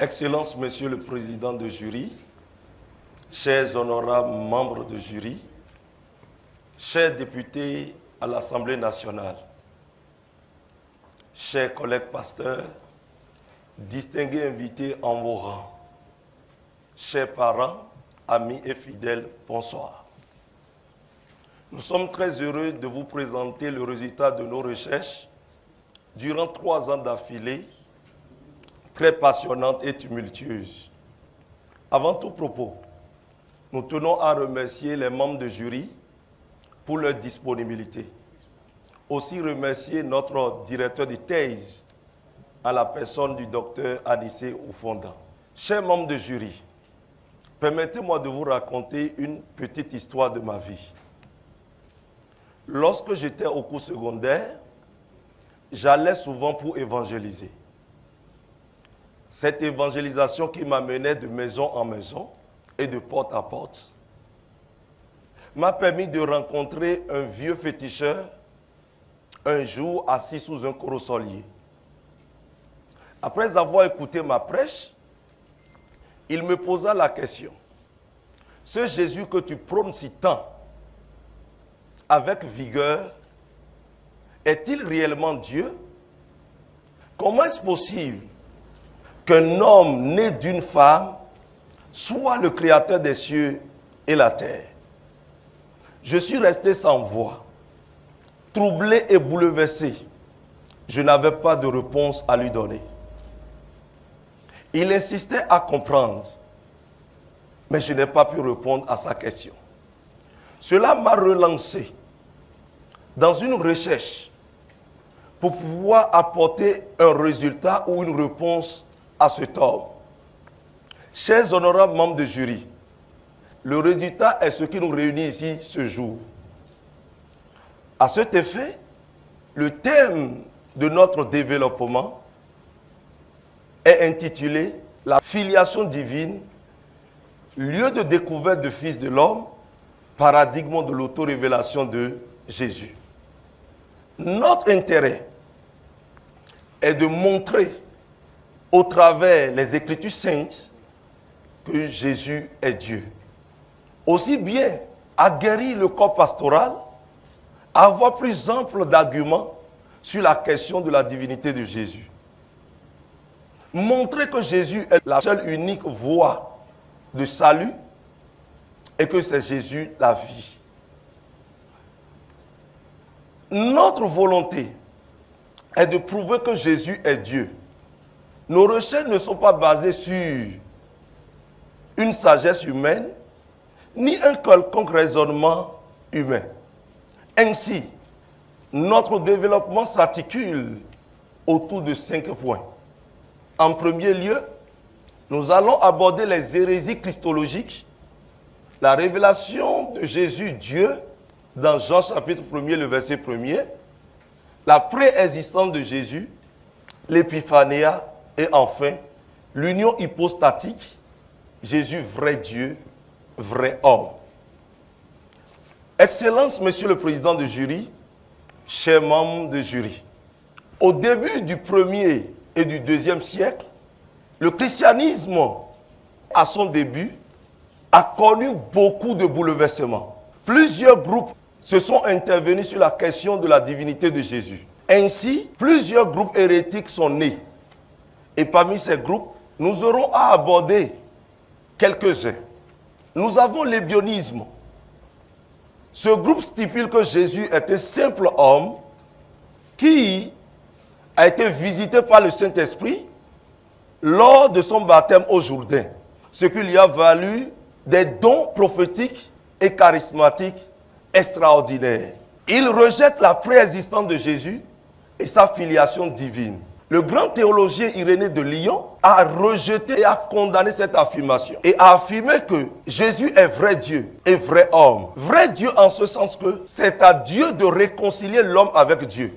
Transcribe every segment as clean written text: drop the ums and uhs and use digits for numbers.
Excellences, Monsieur le Président de jury, chers honorables membres de jury, chers députés à l'Assemblée nationale, chers collègues pasteurs, distingués invités en vos rangs, chers parents, amis et fidèles, bonsoir. Nous sommes très heureux de vous présenter le résultat de nos recherches durant 3 ans d'affilée, très passionnante et tumultueuse. Avant tout propos, nous tenons à remercier les membres de jury pour leur disponibilité. Aussi remercier notre directeur de thèse à la personne du docteur Anissé Oufonda. Chers membres de jury, permettez-moi de vous raconter une petite histoire de ma vie. Lorsque j'étais au cours secondaire, j'allais souvent pour évangéliser. Cette évangélisation qui m'amenait de maison en maison et de porte à porte m'a permis de rencontrer un vieux féticheur un jour assis sous un corosolier. Après avoir écouté ma prêche, il me posa la question: ce Jésus que tu prônes si tant, avec vigueur, est-il réellement Dieu? Comment est-ce possible qu'un homme né d'une femme soit le créateur des cieux et la terre? Je suis resté sans voix, troublé et bouleversé. Je n'avais pas de réponse à lui donner. Il insistait à comprendre, mais je n'ai pas pu répondre à sa question. Cela m'a relancé dans une recherche pour pouvoir apporter un résultat ou une réponse à cet homme. Chers honorables membres de jury, le résultat est ce qui nous réunit ici ce jour. À cet effet, le thème de notre développement est intitulé « La filiation divine, lieu de découverte du Fils de l'homme, paradigme de l'auto-révélation de Jésus ». Notre intérêt est de montrer au travers les Écritures saintes que Jésus est Dieu. Aussi bien aguerrir le corps pastoral, avoir plus ample d'arguments sur la question de la divinité de Jésus. Montrer que Jésus est la seule unique voie de salut et que c'est Jésus la vie. Notre volonté est de prouver que Jésus est Dieu. Nos recherches ne sont pas basées sur une sagesse humaine, ni un quelconque raisonnement humain. Ainsi, notre développement s'articule autour de 5 points. En premier lieu, nous allons aborder les hérésies christologiques, la révélation de Jésus Dieu dans Jean chapitre 1er, le verset 1er, la préexistence de Jésus, l'épiphanéa et enfin l'union hypostatique, Jésus vrai Dieu, vrai homme. Excellence, Monsieur le Président de jury, chers membres de jury, au début du 1er et du 2e siècle, le christianisme, à son début, a connu beaucoup de bouleversements. Plusieurs groupes se sont intervenus sur la question de la divinité de Jésus. Ainsi, plusieurs groupes hérétiques sont nés. Et parmi ces groupes, nous aurons à aborder quelques-uns. Nous avons l'ébionisme. Ce groupe stipule que Jésus est un simple homme qui a été visité par le Saint-Esprit lors de son baptême au Jourdain, ce qui lui a valu des dons prophétiques et charismatiques extraordinaires. Il rejette la préexistence de Jésus et sa filiation divine. Le grand théologien Irénée de Lyon a rejeté et a condamné cette affirmation et a affirmé que Jésus est vrai Dieu et vrai homme. Vrai Dieu en ce sens que c'est à Dieu de réconcilier l'homme avec Dieu.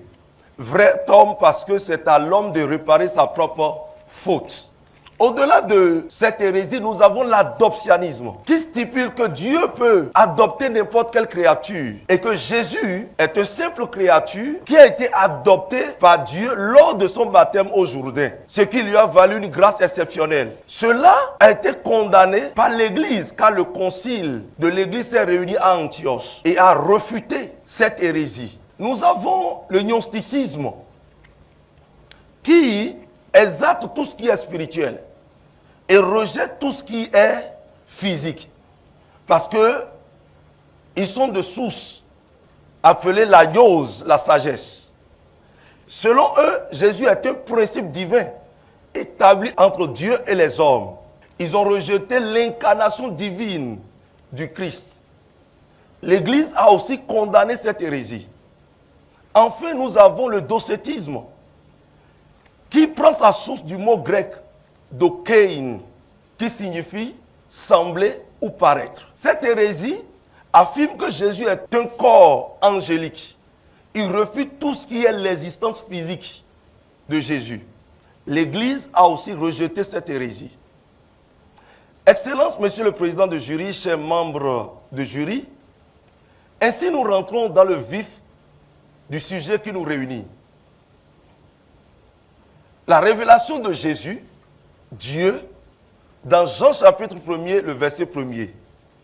Vrai homme parce que c'est à l'homme de réparer sa propre faute. Au-delà de cette hérésie, nous avons l'adoptionnisme, qui stipule que Dieu peut adopter n'importe quelle créature et que Jésus est une simple créature qui a été adoptée par Dieu lors de son baptême au Jourdain, ce qui lui a valu une grâce exceptionnelle. Cela a été condamné par l'Église, car le concile de l'Église s'est réuni à Antioche et a refuté cette hérésie. Nous avons le gnosticisme qui exalte tout ce qui est spirituel et rejette tout ce qui est physique. Parce que ils sont de source appelée la gnose, la sagesse. Selon eux, Jésus est un principe divin établi entre Dieu et les hommes. Ils ont rejeté l'incarnation divine du Christ. L'Église a aussi condamné cette hérésie. Enfin, nous avons le docétisme, qui prend sa source du mot grec dokein, qui signifie sembler ou paraître. Cette hérésie affirme que Jésus est un corps angélique. Il refute tout ce qui est l'existence physique de Jésus. L'Église a aussi rejeté cette hérésie. Excellence, Monsieur le Président de jury, chers membres de jury, ainsi nous rentrons dans le vif du sujet qui nous réunit. La révélation de Jésus, Dieu, dans Jean chapitre 1er, le verset 1er,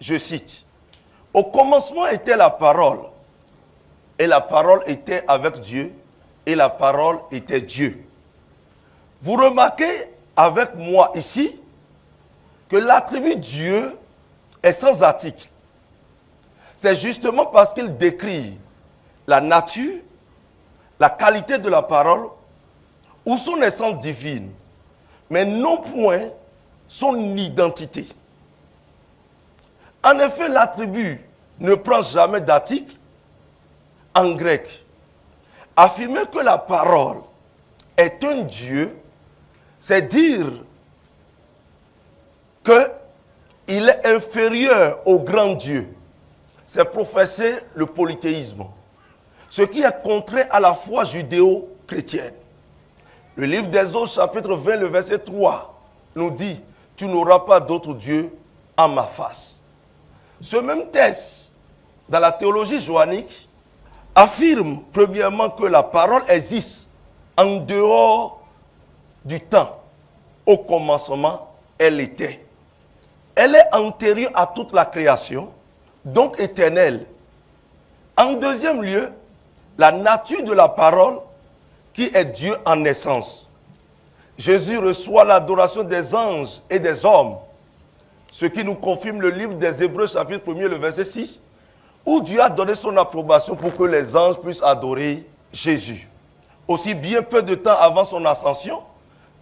je cite, « Au commencement était la parole, et la parole était avec Dieu, et la parole était Dieu. » Vous remarquez avec moi ici que l'attribut Dieu est sans article. C'est justement parce qu'il décrit la nature, la qualité de la parole, ou son essence divine, mais non point son identité. En effet, l'attribut ne prend jamais d'article. En grec, affirmer que la parole est un Dieu, c'est dire qu'il est inférieur au grand Dieu. C'est professer le polythéisme, ce qui est contraire à la foi judéo-chrétienne. Le livre d'Exode, chapitre 20, le verset 3, nous dit « Tu n'auras pas d'autre Dieu en ma face ». Ce même texte, dans la théologie joannique, affirme premièrement que la parole existe en dehors du temps. Au commencement, elle était. Elle est antérieure à toute la création, donc éternelle. En deuxième lieu, la nature de la parole qui est Dieu en essence. Jésus reçoit l'adoration des anges et des hommes, ce qui nous confirme le livre des Hébreux, chapitre 1er, le verset 6, où Dieu a donné son approbation pour que les anges puissent adorer Jésus. Aussi bien peu de temps avant son ascension,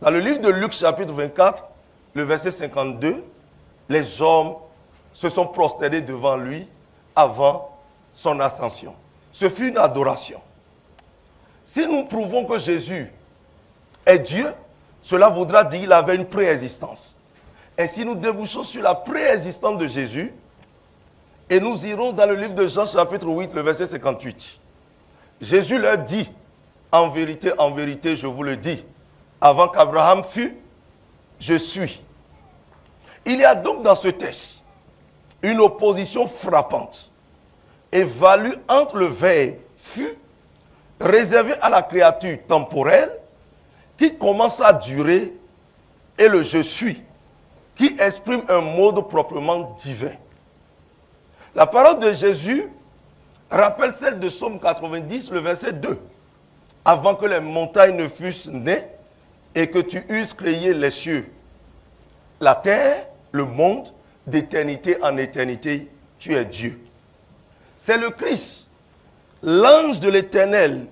dans le livre de Luc, chapitre 24, le verset 52, les hommes se sont prosternés devant lui avant son ascension. Ce fut une adoration. Si nous prouvons que Jésus est Dieu, cela voudra dire qu'il avait une préexistence. Et si nous débouchons sur la préexistence de Jésus, et nous irons dans le livre de Jean chapitre 8, le verset 58. Jésus leur dit, en vérité, je vous le dis, avant qu'Abraham fût, je suis. Il y a donc dans ce texte une opposition frappante, évalue entre le verbe fut, réservé à la créature temporelle, qui commence à durer, et le je suis, qui exprime un mode proprement divin. La parole de Jésus rappelle celle de Psaume 90, le verset 2. Avant que les montagnes ne fussent nées et que tu eusses créé les cieux, la terre, le monde, d'éternité en éternité, tu es Dieu. C'est le Christ, l'ange de l'Éternel,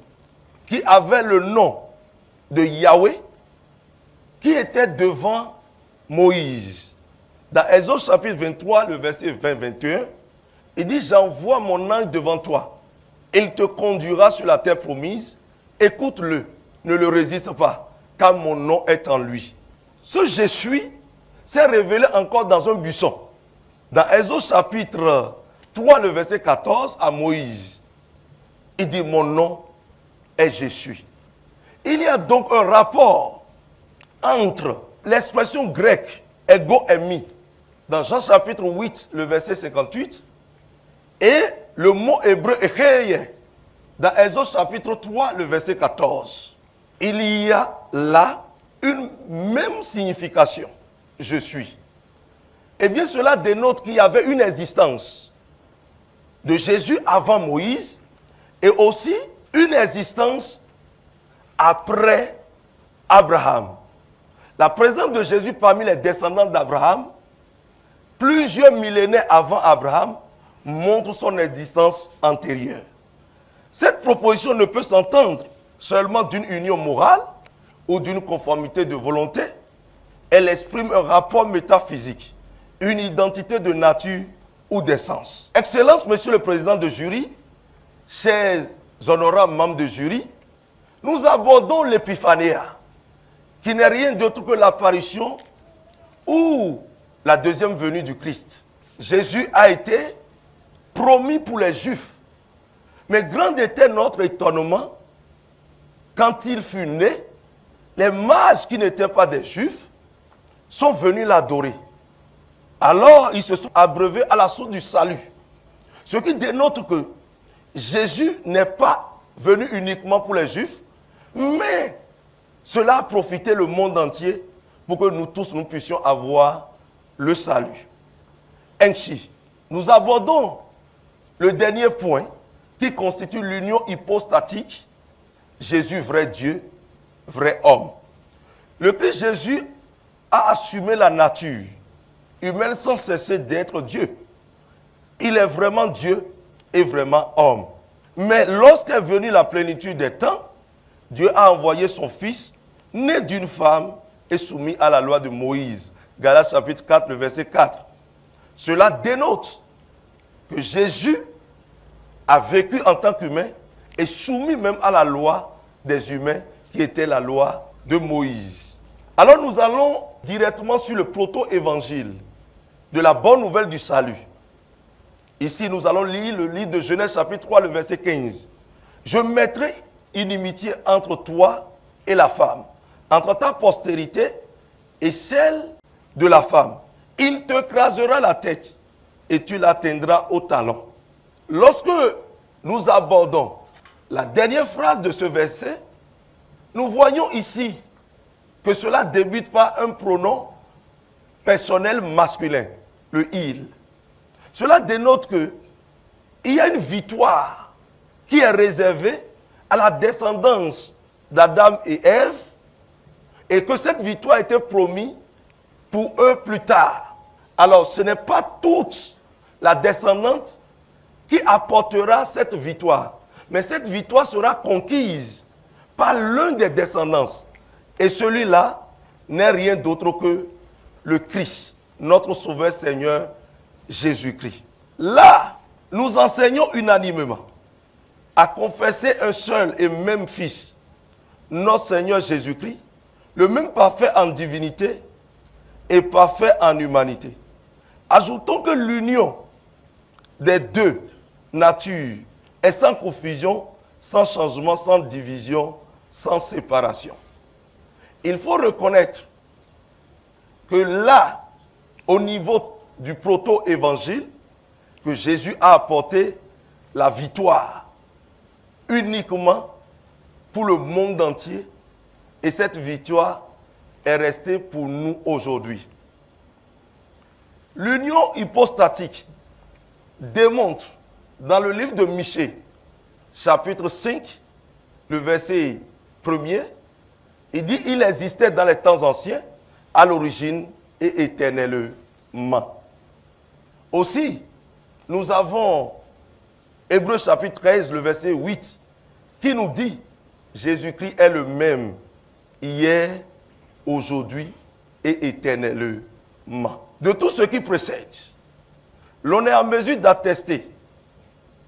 qui avait le nom de Yahweh, qui était devant Moïse. Dans Exode chapitre 23, le verset 20-21, il dit, j'envoie mon ange devant toi. Il te conduira sur la terre promise. Écoute-le, ne le résiste pas, car mon nom est en lui. Ce je suis s'est révélé encore dans un buisson. Dans Exode chapitre 3, le verset 14, à Moïse, il dit, mon nom est je suis. Il y a donc un rapport entre l'expression grecque ego eimi dans Jean chapitre 8, le verset 58, et le mot hébreu echeye dans Exode chapitre 3, le verset 14. Il y a là une même signification. Je suis. Eh bien, cela dénote qu'il y avait une existence de Jésus avant Moïse et aussi une existence après Abraham. La présence de Jésus parmi les descendants d'Abraham, plusieurs millénaires avant Abraham, montre son existence antérieure. Cette proposition ne peut s'entendre seulement d'une union morale ou d'une conformité de volonté. Elle exprime un rapport métaphysique, une identité de nature ou d'essence. Excellence, Monsieur le Président de jury, chers honorables membres de jury, nous abordons l'épiphanéa, qui n'est rien d'autre que l'apparition ou la deuxième venue du Christ. Jésus a été promis pour les Juifs. Mais grand était notre étonnement quand il fut né, les mages qui n'étaient pas des Juifs sont venus l'adorer. Alors ils se sont abreuvés à la source du salut. Ce qui dénote que Jésus n'est pas venu uniquement pour les Juifs, mais cela a profité le monde entier pour que nous tous nous puissions avoir le salut. Ainsi, nous abordons le dernier point qui constitue l'union hypostatique, Jésus vrai Dieu, vrai homme. Le Christ Jésus a assumé la nature humaine sans cesser d'être Dieu. Il est vraiment Dieu et vraiment homme. Mais lorsqu'est venue la plénitude des temps, Dieu a envoyé son Fils, né d'une femme et soumis à la loi de Moïse. Galates chapitre 4, le verset 4. Cela dénote que Jésus a vécu en tant qu'humain et soumis même à la loi des humains qui était la loi de Moïse. Alors nous allons directement sur le proto-évangile de la bonne nouvelle du salut. Ici nous allons lire le livre de Genèse chapitre 3, le verset 15. Je mettrai inimitié entre toi et la femme, entre ta postérité et celle de la femme. Il te crasera la tête et tu l'atteindras au talon. Lorsque nous abordons la dernière phrase de ce verset, nous voyons ici que cela débute par un pronom personnel masculin, le « il ». Cela dénote qu'il y a une victoire qui est réservée à la descendance d'Adam et Ève et que cette victoire a été promise pour eux plus tard. Alors ce n'est pas toute la descendante qui apportera cette victoire. Mais cette victoire sera conquise par l'un des descendants. Et celui-là n'est rien d'autre que le Christ, notre Sauveur Seigneur Jésus-Christ. Là, nous enseignons unanimement à confesser un seul et même Fils, notre Seigneur Jésus-Christ, le même parfait en divinité et parfait en humanité. Ajoutons que l'union des deux natures est sans confusion, sans changement, sans division, sans séparation. Il faut reconnaître que là, au niveau du proto-évangile, que Jésus a apporté la victoire uniquement pour le monde entier, et cette victoire est restée pour nous aujourd'hui. L'union hypostatique démontre dans le livre de Michée, chapitre 5, le verset 1er, il dit « Il existait dans les temps anciens, à l'origine et éternellement. » Aussi, nous avons Hébreux chapitre 13, le verset 8, qui nous dit « Jésus-Christ est le même hier, aujourd'hui et éternellement. » De tout ce qui précède, l'on est en mesure d'attester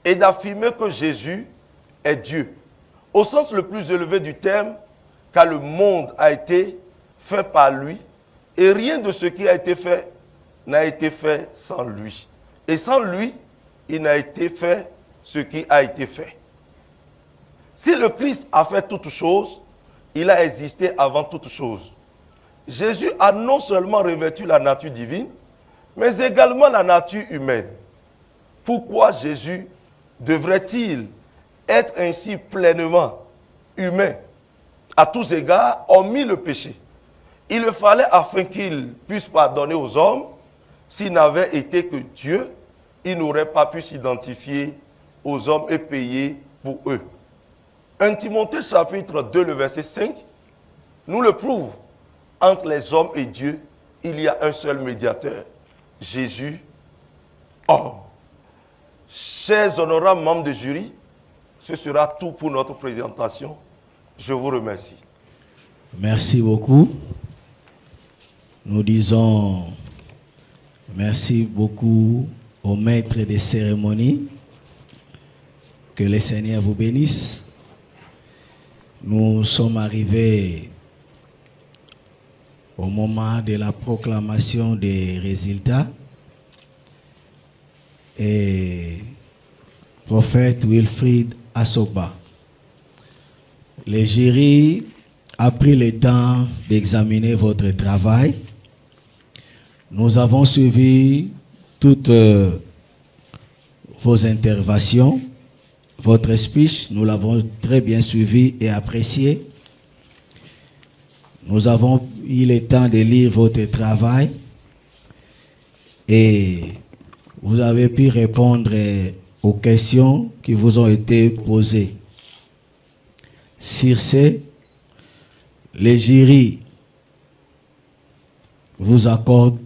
et d'affirmer que Jésus est Dieu, au sens le plus élevé du terme, car le monde a été fait par lui, et rien de ce qui a été fait n'a été fait sans lui. Et sans lui, il n'a été fait ce qui a été fait. Si le Christ a fait toutes choses, il a existé avant toutes choses. Jésus a non seulement revêtu la nature divine, mais également la nature humaine. Pourquoi Jésus devrait-il être ainsi pleinement humain, à tous égards, hormis le péché? Il le fallait afin qu'il puisse pardonner aux hommes. S'il n'avait été que Dieu, il n'aurait pas pu s'identifier aux hommes et payer pour eux. 1 Timothée chapitre 2, le verset 5, nous le prouve. Entre les hommes et Dieu, il y a un seul médiateur, Jésus, homme. Chers honorables membres de jury, ce sera tout pour notre présentation. Je vous remercie. Merci beaucoup. Nous disons merci beaucoup au maître des cérémonies. Que le Seigneur vous bénisse. Nous sommes arrivés au moment de la proclamation des résultats. Et prophète Wilfried Asoba, le jury a pris le temps d'examiner votre travail. Nous avons suivi toutes vos interventions. Votre speech, nous l'avons très bien suivi et apprécié. Nous avons eu le temps de lire votre travail et vous avez pu répondre aux questions qui vous ont été posées. Sur ce, le jury vous accorde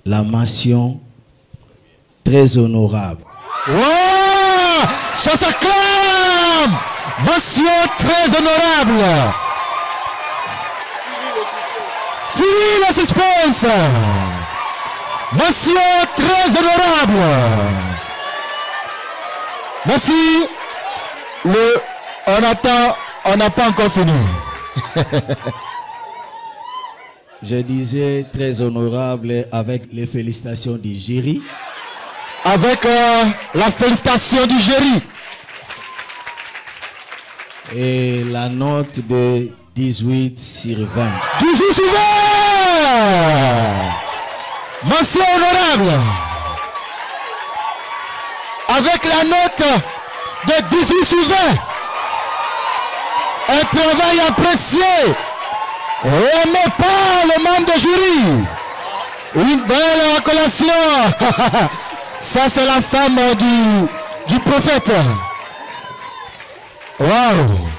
la mention très honorable. Wow! Ça s'acclame! Monsieur très honorable! Fini le suspense! Monsieur très honorable! Merci. On n'a pas encore fini. Je disais très honorable avec les félicitations du jury. Avec la félicitation du jury. Et la note de 18 sur 20. 18 sur 20! Monsieur honorable. Avec la note de 18 sur 20. Un travail apprécié. Aimé par le membre de jury. Une belle collation. Ça, c'est la femme du prophète. Waouh!